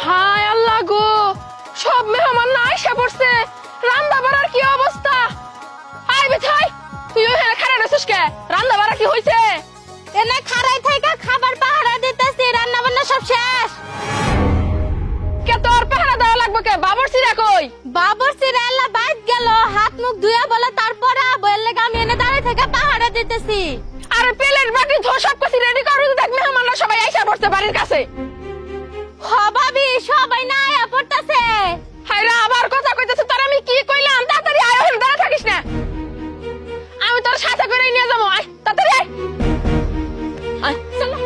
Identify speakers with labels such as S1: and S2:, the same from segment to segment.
S1: হায় আল্লাহ গো, সব মেহমান না আইসা পড়ছে। রান্না বাড়ার কি অবস্থা? আয় বিথাই, তুই ওখানে খাড়া রয়েছিস কে? রান্না বাড়া কি হয়েছে?
S2: এনে খাড়াই থেকে খাবার পাহারা দিতেছি, রান্না বান্না সব শেষ।
S1: কে তোর পাহারা দেওয়া লাগবে কে? বাবরচিরা কই?
S2: বাবরচিরা আল্লাহ বাইত গেল, হাত মুখ ধুয়া বলে তারপরে বললে আমি এনে দাঁড়াই থেকে পাহারা দিতেছি।
S1: আরে প্লেট বাটি ধো, সব কিছু রেডি করো, দেখ মেহমানরা সবাই আইসা পড়ছে বাড়ির কাছে।
S2: হ ভাবি, সবাই না আয়া পড়তাছে।
S1: হায়রা আবার কথা কইতেছে, তোর আমি কি কইলাম? তাড়াতাড়ি আয়, ওখানে দাঁড়া থাকিস না। আমি তোর সাথে করে নিয়ে যাবো, আয় তাড়াতাড়ি আয়। আয় চলো।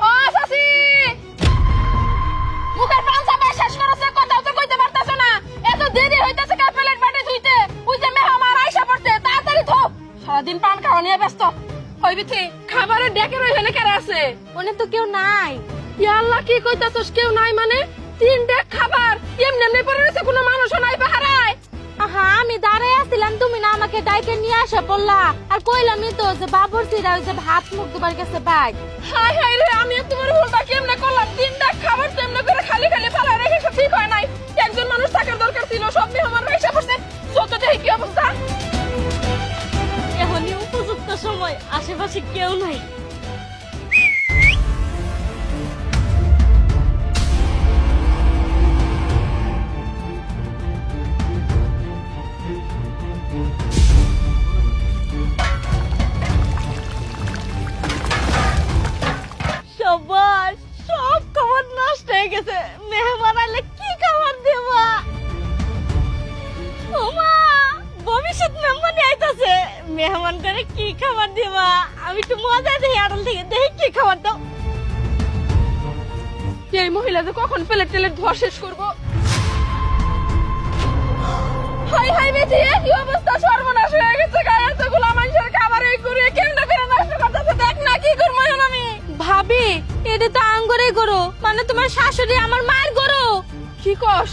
S1: ও চাচি, মুখের পান চাপায় শেষ করেছে, কথাও তো কইতে পারতাছো না। এত দেরি হইতাছে কা প্লেট বাটি ধুইতে? ওই যে মেহমান আইসা পড়ছে, তাড়াতাড়ি ধো। সারাদিন পান খাওয়া নিয়ে ব্যস্ত হইবি থি। খাবারের ডেকের ওইখানে কারা আছে?
S2: ওনে তো কেউ নাই।
S1: ইয়া আল্লাহ, কি কইতাছস কেউ নাই মানে? 3 ডেক খাবার এমনি এমনি পড়ে রয়েছে, কোনো মানুষও নাই পাহারায়।
S2: আহা, আমি দাঁড়াই আছিলাম, তুমি না আমাকে ডাইকে নিয়ে আসা পড়লা। আর কইলামই তো যে বাবরচিরা ওই যে ভাত মুখ দুবার গেছে বাইক।
S1: হায় হায় রে, আমি তোমার ভুলটা কেমনে করলাম? 3 ডেক খাবার তো এমনি করে খালি খালি ফালা রেখে ঠিক হয় নাই। একজন মানুষ থাকার দরকার ছিল, সব মেহমান এসে পড়ছে। যত দেখি কি অবস্থা।
S2: এখনই উপযুক্ত সময়, আশেপাশে কেউ নাই। সবার সব খাবার নষ্ট হয়ে গেছে। মেহমান আইলে কি খাবার দেবা? ওমা, ভবিষ্যৎ মেহমান আইতাছে, মেহমান করে কি খাবার দেবা? আমি একটু মজা দেখি, আড়াল থেকে দেখি কি খাবার দাও।
S1: এই মহিলা যে কখন প্লেট টেলেট ধোয়া শেষ করবো। হাই হাই বেটি, কি অবস্থা, সর্বনাশ হয়ে গেছে। গায়ে এতগুলা মানুষের খাবার এই করে কেমনে করে নষ্ট করতেছে, দেখ না কি করবো এখন আমি।
S2: ভাবি, এটা তো আঙ্গরে গরু, মানে তোমার শাশুড়ি আমার মায়ের গরু।
S1: কি কস?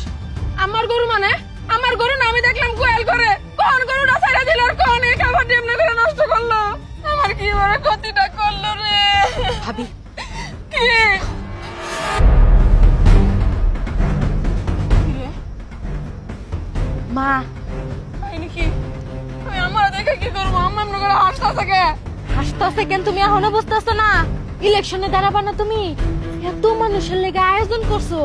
S1: আমার গরু মানে? আমার গরু না, আমি দেখলাম কোয়েল করে। কোন গরুটা ছেড়ে দিল আর কোন এই খাবার এমনি করে নষ্ট করলো? আমার কি বড় ক্ষতিটা করলো রে
S2: ভাবি,
S1: কি?
S2: মা
S1: কি আমি আমার দেখে কি করবো? আমার মনে করে হাসতে থাকে।
S2: হাসতেছে কেন? তুমি এখনো বুঝতেছো না? ইলেকশনে দাঁড়াবা না তুমি? এত মানুষের লেগে আয়োজন করছো,